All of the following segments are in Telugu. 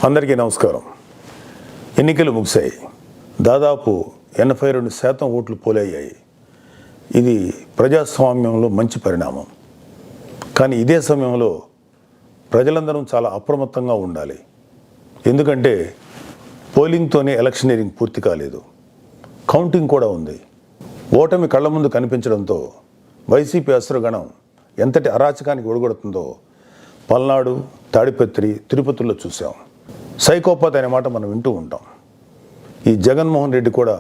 అందరికీ నమస్కారం. ఎన్నికలు ముగిశాయి. దాదాపు 82% ఓట్లు పోలయ్యాయి. ఇది ప్రజాస్వామ్యంలో మంచి పరిణామం. కానీ ఇదే సమయంలో ప్రజలందరం చాలా అప్రమత్తంగా ఉండాలి. ఎందుకంటే పోలింగ్తోనే ఎలక్షనీరింగ్ పూర్తి కాలేదు, కౌంటింగ్ కూడా ఉంది. ఓటమి కళ్ళ ముందు కనిపించడంతో వైసీపీ అసురగణం ఎంతటి అరాచకానికి ఒడిగొడుతుందో పల్నాడు, తాడిపత్రి, తిరుపతిలో చూసాం. సైకోపాత్ అనే మాట మనం వింటూ ఉంటాం. ఈ జగన్మోహన్ రెడ్డి కూడా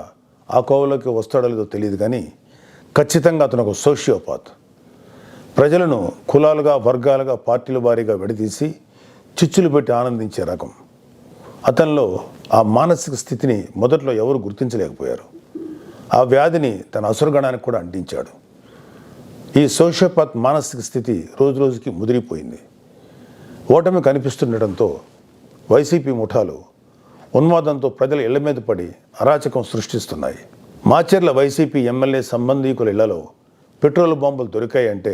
ఆ కోవలోకి వస్తాడో లేదో తెలియదు, కానీ ఖచ్చితంగా అతను ఒక సోషియోపాత్. ప్రజలను కులాలుగా, వర్గాలుగా, పార్టీల వారీగా విడదీసి చిచ్చులు పెట్టి ఆనందించే రకం. అతనిలో ఆ మానసిక స్థితిని మొదట్లో ఎవరు గుర్తించలేకపోయారు. ఆ వ్యాధిని తన అసురగణానికి కూడా అంటించాడు. ఈ సోషియోపాత్ మానసిక స్థితి రోజు రోజుకి ముదిరిపోయింది. ఓటమి కనిపిస్తుండటంతో వైసీపీ ముఠాలు ఉన్మాదంతో ప్రజల ఇళ్ల మీద పడి అరాచకం సృష్టిస్తున్నాయి. మాచర్ల వైసీపీ ఎమ్మెల్యే సంబంధీకుల ఇళ్లలో పెట్రోల్ బాంబులు దొరికాయంటే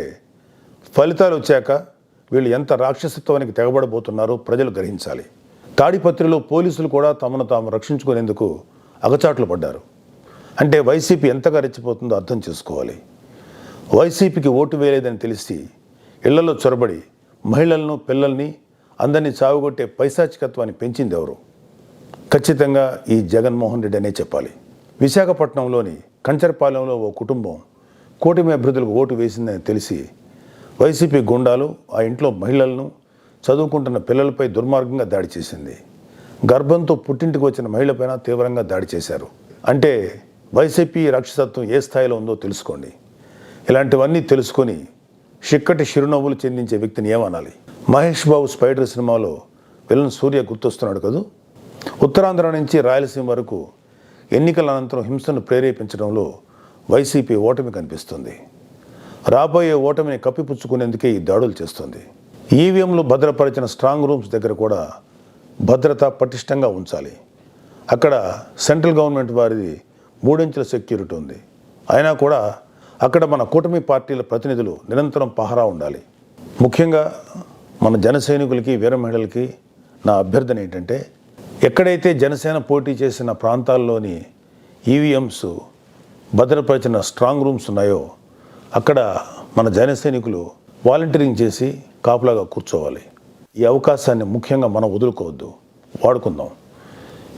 ఫలితాలు వచ్చాక వీళ్ళు ఎంత రాక్షసత్వానికి తెగబడబోతున్నారో ప్రజలు గ్రహించాలి. తాడిపత్రిలో పోలీసులు కూడా తమను తాము రక్షించుకునేందుకు అగచాట్లు పడ్డారు. అంటే వైసీపీ ఎంతగా రెచ్చిపోతుందో అర్థం చేసుకోవాలి. వైసీపీకి ఓటు వేయలేదని తెలిసి ఇళ్లలో చొరబడి మహిళలను, పిల్లల్ని అందరినీ చావుగొట్టే పైశాచికత్వాన్ని పెంచింది ఎవరు? ఖచ్చితంగా ఈ జగన్మోహన్ రెడ్డి అనే చెప్పాలి. విశాఖపట్నంలోని కంచరపాలెంలో ఓ కుటుంబం కూటమి అభ్యర్థులకు ఓటు వేసిందని తెలిసి వైసీపీ గుండాలు ఆ ఇంట్లో మహిళలను, చదువుకుంటున్న పిల్లలపై దుర్మార్గంగా దాడి చేసింది. గర్భంతో పుట్టింటికి వచ్చిన మహిళపైన తీవ్రంగా దాడి చేశారు. అంటే వైసీపీ రాక్షసత్వం ఏ స్థాయిలో ఉందో తెలుసుకోండి. ఇలాంటివన్నీ తెలుసుకొని చిక్కటి చిరునవ్వులు చెందించే వ్యక్తిని ఏమనాలి? మహేష్ బాబు స్పైడర్ సినిమాలో విలన్ సూర్య గుర్తొస్తున్నాడు కదూ. ఉత్తరాంధ్ర నుంచి రాయలసీమ వరకు ఎన్నికల అనంతరం హింసను ప్రేరేపించడంలో వైసీపీ ఓటమి కనిపిస్తుంది. రాబోయే ఓటమిని కప్పిపుచ్చుకునేందుకే ఈ దాడులు చేస్తుంది. ఈవీఎంలు భద్రపరిచిన స్ట్రాంగ్ రూమ్స్ దగ్గర కూడా భద్రత పటిష్టంగా ఉంచాలి. అక్కడ సెంట్రల్ గవర్నమెంట్ వారిది 3 అంచెల సెక్యూరిటీ ఉంది. అయినా కూడా అక్కడ మన కూటమి పార్టీల ప్రతినిధులు నిరంతరం పహరా ఉండాలి. ముఖ్యంగా మన జన సైనికులకి, వీర మహిళలకి నా అభ్యర్థన ఏంటంటే, ఎక్కడైతే జనసేన పోటీ చేసిన ప్రాంతాల్లోని ఈవీఎంస్ భద్రపరిచిన స్ట్రాంగ్ రూమ్స్ ఉన్నాయో అక్కడ మన జన సైనికులు వాలంటీరింగ్ చేసి కాపులాగా కూర్చోవాలి. ఈ అవకాశాన్ని ముఖ్యంగా మనం వదులుకోవద్దు, వాడుకుందాం.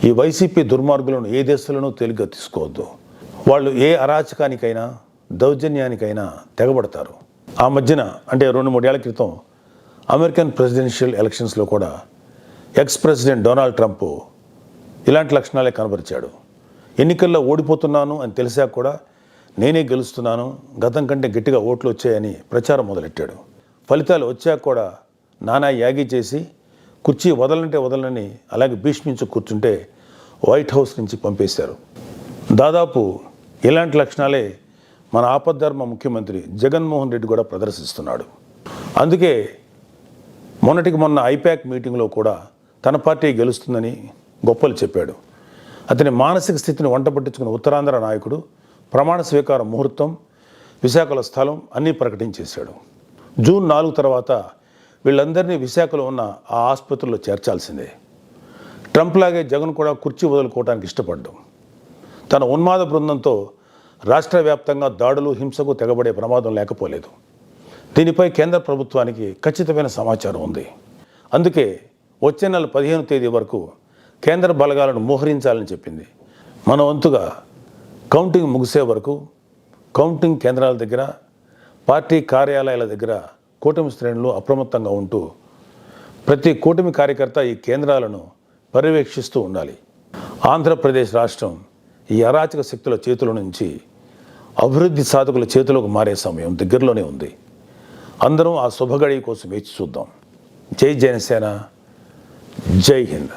ఈ వైసీపీ దుర్మార్గులను ఏ దేశంలోనూ తేలిగ్గా తీసుకోవద్దు. వాళ్ళు ఏ అరాచకానికైనా, దౌర్జన్యానికైనా తెగబడతారు. ఆ మధ్యన అంటే 2-3 ఏళ్ల క్రితం అమెరికన్ ప్రెసిడెన్షియల్ ఎలక్షన్స్లో కూడా ఎక్స్ ప్రెసిడెంట్ డొనాల్డ్ ట్రంప్ ఇలాంటి లక్షణాలే కనబరిచాడు. ఎన్నికల్లో ఓడిపోతున్నాను అని తెలిసాక కూడా నేనే గెలుస్తున్నాను, గతం కంటే గట్టిగా ఓట్లు వచ్చాయని ప్రచారం మొదలెట్టాడు. ఫలితాలు వచ్చాక కూడా నానా యాగి చేసి కుర్చీ వదలంటే వదలని అలాగే భీష్మించి కూర్చుంటే వైట్ హౌస్ నుంచి పంపేశారు. దాదాపు ఇలాంటి లక్షణాలే మన ఆపద్ధర్మ ముఖ్యమంత్రి జగన్మోహన్ రెడ్డి కూడా ప్రదర్శిస్తున్నాడు. అందుకే మొన్నటికి మొన్న ఐపాక్ మీటింగ్లో కూడా తన పార్టీ గెలుస్తుందని గొప్పలు చెప్పాడు. అతని మానసిక స్థితిని వంట పట్టించుకున్న ఉత్తరాంధ్ర నాయకుడు ప్రమాణ స్వీకార ముహూర్తం, విశాఖలో స్థలం అన్నీ ప్రకటించేశాడు. జూన్ 4 తర్వాత వీళ్ళందరినీ విశాఖలో ఉన్న ఆ ఆసుపత్రిలో చేర్చాల్సిందే. ట్రంప్ లాగే జగన్ కూడా కుర్చీ వదులుకోవడానికి ఇష్టపడ్డాం. తన ఉన్మాద బృందంతో రాష్ట్ర వ్యాప్తంగా దాడులు, హింసకు తెగబడే ప్రమాదం లేకపోలేదు. దీనిపై కేంద్ర ప్రభుత్వానికి ఖచ్చితమైన సమాచారం ఉంది. అందుకే వచ్చే నెల 15వ తేదీ వరకు కేంద్ర బలగాలను మోహరించాలని చెప్పింది. మన వంతుగా కౌంటింగ్ ముగిసే వరకు కౌంటింగ్ కేంద్రాల దగ్గర, పార్టీ కార్యాలయాల దగ్గర కూటమి శ్రేణులు అప్రమత్తంగా ఉంటూ ప్రతి కూటమి కార్యకర్త ఈ కేంద్రాలను పర్యవేక్షిస్తూ ఉండాలి. ఆంధ్రప్రదేశ్ రాష్ట్రం ఈ అరాచక శక్తుల చేతుల నుంచి అభివృద్ధి సాధకుల చేతులకు మారే సమయం దగ్గరలోనే ఉంది. అందరం ఆ శుభగడి కోసం వేచి చూద్దాం. జై జనసేన, జై హింద్.